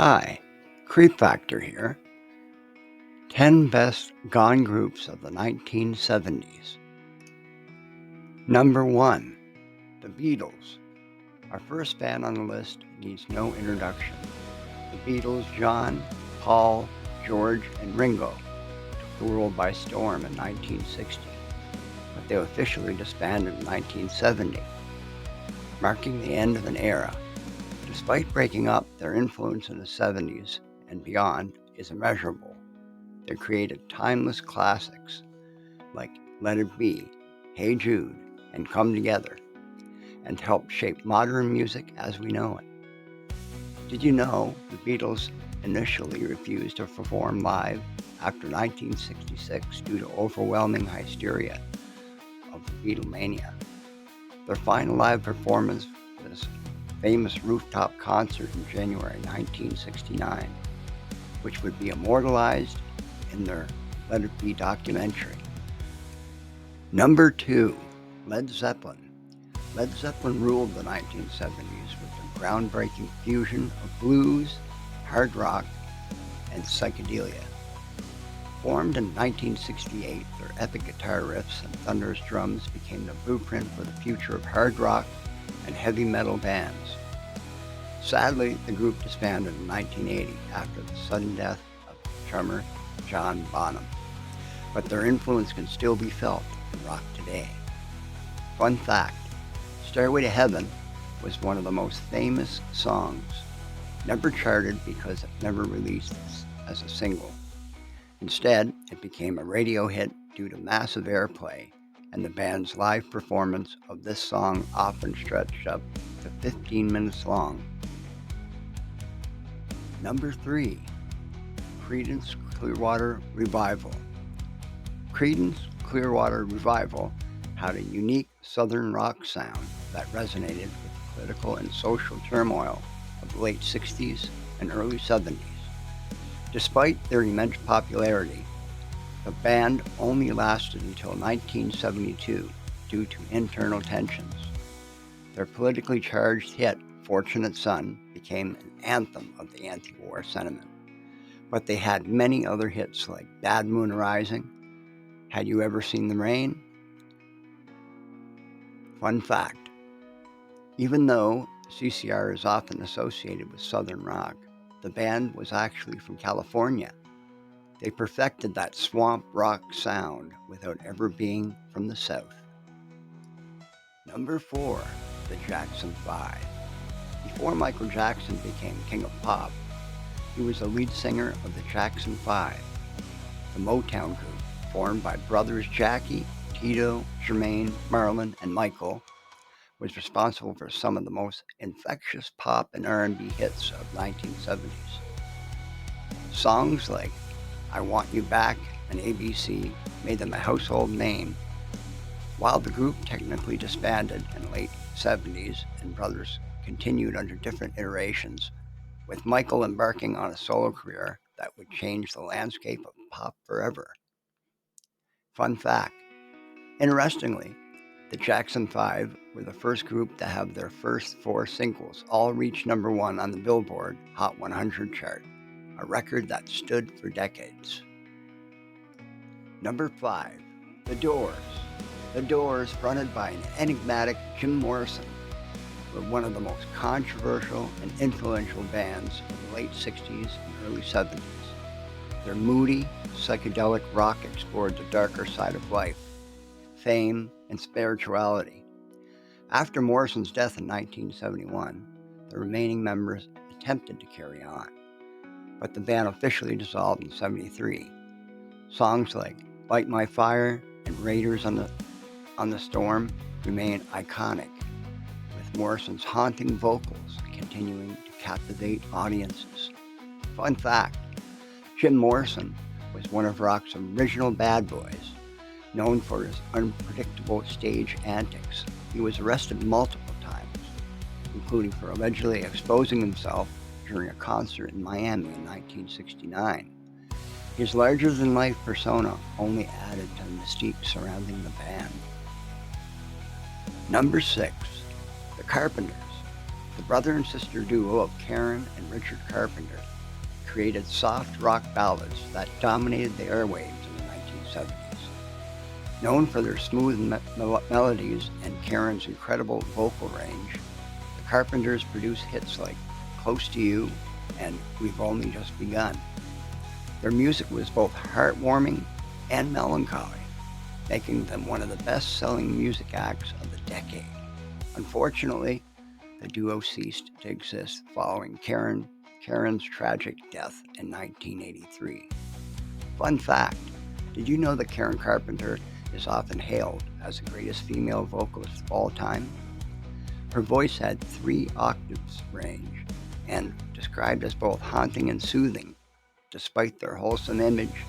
Hi, Creep Factor here. 10 best gone groups of the 1970s. Number 1, the Beatles. Our first band on the list needs no introduction. The Beatles, John, Paul, George, and Ringo took the world by storm in 1960, but they officially disbanded in 1970, marking the end of an era. Despite breaking up, their influence in the 70s and beyond is immeasurable. They created timeless classics like Let It Be, Hey Jude, and Come Together, and helped shape modern music as we know it. Did you know the Beatles initially refused to perform live after 1966 due to overwhelming hysteria of Beatlemania? Their final live performance was a famous rooftop concert in January 1969, which would be immortalized in their Let It Be documentary. Number 2, Led Zeppelin. Led Zeppelin ruled the 1970s with their groundbreaking fusion of blues, hard rock, and psychedelia. Formed in 1968, their epic guitar riffs and thunderous drums became the blueprint for the future of hard rock and heavy metal bands. Sadly, the group disbanded in 1980 after the sudden death of drummer John Bonham, but their influence can still be felt in rock today. Fun fact, Stairway to Heaven was one of the most famous songs, never charted because it never released as a single. Instead, it became a radio hit due to massive airplay, and the band's live performance of this song often stretched up to 15 minutes long. Number 3, Creedence Clearwater Revival. Creedence Clearwater Revival had a unique southern rock sound that resonated with the political and social turmoil of the late 60s and early 70s. Despite their immense popularity, the band only lasted until 1972 due to internal tensions. Their politically charged hit, Fortunate Son, became an anthem of the anti-war sentiment. But they had many other hits like Bad Moon Rising, Had You Ever Seen the Rain? Fun fact, even though CCR is often associated with Southern rock, the band was actually from California. They perfected that swamp rock sound without ever being from the South. Number 4, the Jackson 5. Before Michael Jackson became king of pop, he was the lead singer of the Jackson 5, the Motown group formed by brothers Jackie, Tito, Jermaine, Marlon, and Michael, was responsible for some of the most infectious pop and R&B hits of the 1970s. Songs like I Want You Back and ABC made them a household name. While the group technically disbanded in the late 70s and brothers continued under different iterations, with Michael embarking on a solo career that would change the landscape of pop forever. Fun fact, interestingly, the Jackson 5 were the first group to have their first 4 singles all reach number 1 on the Billboard Hot 100 chart, a record that stood for decades. Number 5, The Doors. The Doors, fronted by an enigmatic Jim Morrison, were one of the most controversial and influential bands of the late 60s and early 70s. Their moody, psychedelic rock explored the darker side of life, fame, and spirituality. After Morrison's death in 1971, the remaining members attempted to carry on, but the band officially dissolved in 1973. Songs like Light My Fire and Raiders on the Storm remain iconic, with Morrison's haunting vocals continuing to captivate audiences. Fun fact, Jim Morrison was one of rock's original bad boys, known for his unpredictable stage antics. He was arrested multiple times, including for allegedly exposing himself during a concert in Miami in 1969. His larger-than-life persona only added to the mystique surrounding the band. Number 6, the Carpenters. The brother and sister duo of Karen and Richard Carpenter created soft rock ballads that dominated the airwaves in the 1970s. Known for their smooth melodies and Karen's incredible vocal range, the Carpenters produced hits like Close to You and We've Only Just Begun. Their music was both heartwarming and melancholy, making them one of the best-selling music acts of the decade. Unfortunately, the duo ceased to exist following Karen's tragic death in 1983. Fun fact, did you know that Karen Carpenter is often hailed as the greatest female vocalist of all time? Her voice had 3 octaves range and described as both haunting and soothing. Despite their wholesome image,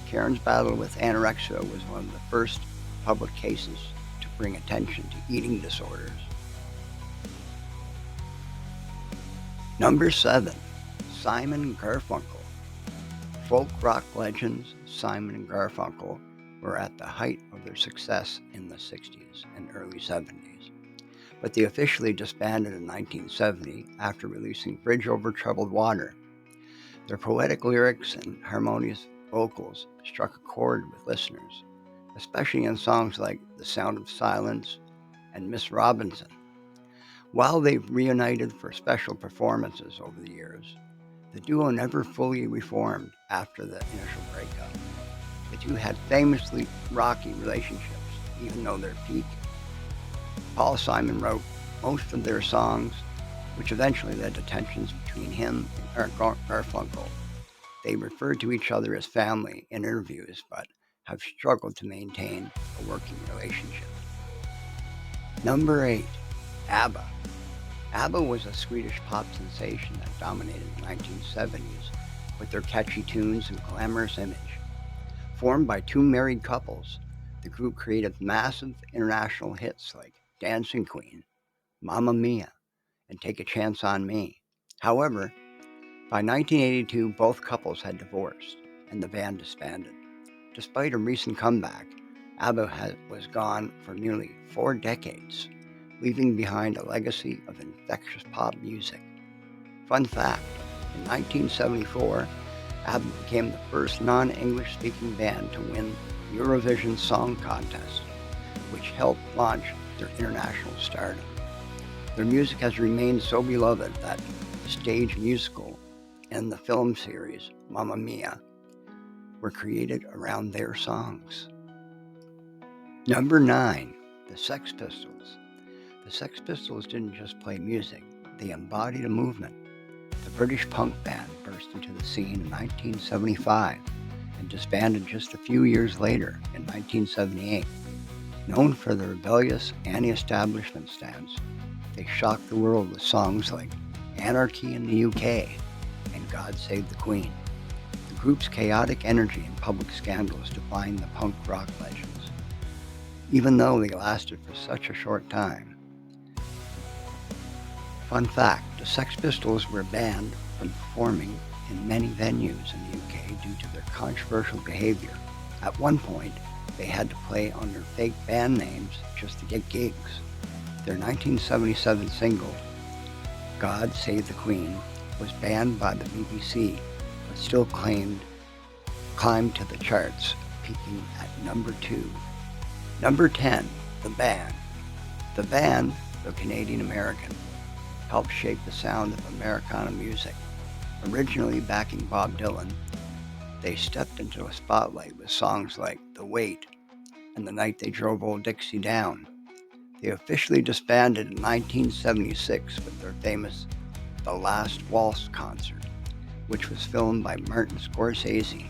Karen's battle with anorexia was one of the first public cases to bring attention to eating disorders. Number 7. Simon and Garfunkel. Folk rock legends Simon and Garfunkel were at the height of their success in the 60s and early 70s, but they officially disbanded in 1970 after releasing Bridge Over Troubled Water. Their poetic lyrics and harmonious vocals struck a chord with listeners, especially in songs like The Sound of Silence and Miss Robinson. While they've reunited for special performances over the years, the duo never fully reformed after the initial breakup. The two had famously rocky relationships, even though their peak. Paul Simon wrote most of their songs, which eventually led to tensions between him and Garfunkel. They referred to each other as family in interviews, but have struggled to maintain a working relationship. Number 8. Abba. Abba was a Swedish pop sensation that dominated the 1970s with their catchy tunes and glamorous image. Formed by 2 married couples, the group created massive international hits like Dancing Queen, Mamma Mia, and Take a Chance on Me. However, by 1982, both couples had divorced and the band disbanded. Despite a recent comeback, Abba was gone for nearly 4 decades, leaving behind a legacy of infectious pop music. Fun fact, in 1974, Abba became the first non-English speaking band to win the Eurovision Song Contest, which helped launch their international stardom. Their music has remained so beloved that the stage musical and the film series, Mamma Mia, were created around their songs. Number 9. The Sex Pistols. The Sex Pistols didn't just play music, they embodied a movement. The British punk band burst into the scene in 1975 and disbanded just a few years later in 1978. Known for their rebellious anti-establishment stance, they shocked the world with songs like Anarchy in the UK and God Save the Queen. The group's chaotic energy and public scandals defined the punk rock legends, even though they lasted for such a short time. Fun fact, the Sex Pistols were banned from performing in many venues in the UK due to their controversial behavior. At one point, they had to play under fake band names just to get gigs. Their 1977 single, God Save the Queen, was banned by the BBC, but still climbed to the charts, peaking at number 2. Number 10, The Band. The Band, though Canadian-American, helped shape the sound of Americana music. Originally backing Bob Dylan, they stepped into a spotlight with songs like The Weight and The Night They Drove Old Dixie Down. They officially disbanded in 1976 with their famous The Last Waltz concert, which was filmed by Martin Scorsese.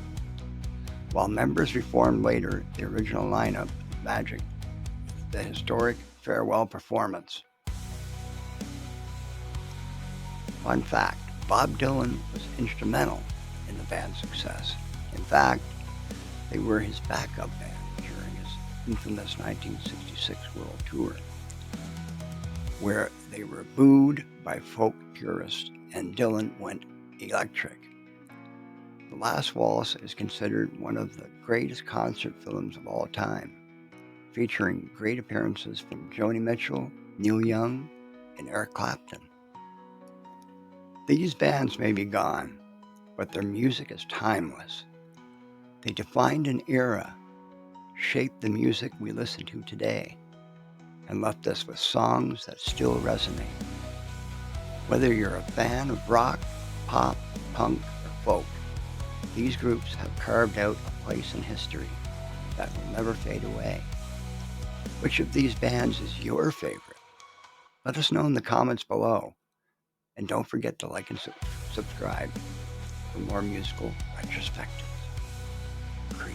While members reformed later, the original lineup magic the historic farewell performance. Fun fact, Bob Dylan was instrumental in the band's success. In fact, they were his backup band during his infamous 1966 world tour, where they were booed by folk purists and Dylan went electric. The Last Waltz is considered one of the greatest concert films of all time, featuring great appearances from Joni Mitchell, Neil Young, and Eric Clapton. These bands may be gone, but their music is timeless. They defined an era, shaped the music we listen to today, and left us with songs that still resonate. Whether you're a fan of rock, pop, punk, or folk, these groups have carved out a place in history that will never fade away. Which of these bands is your favorite? Let us know in the comments below. And don't forget to like and subscribe for more musical retrospectives. Creep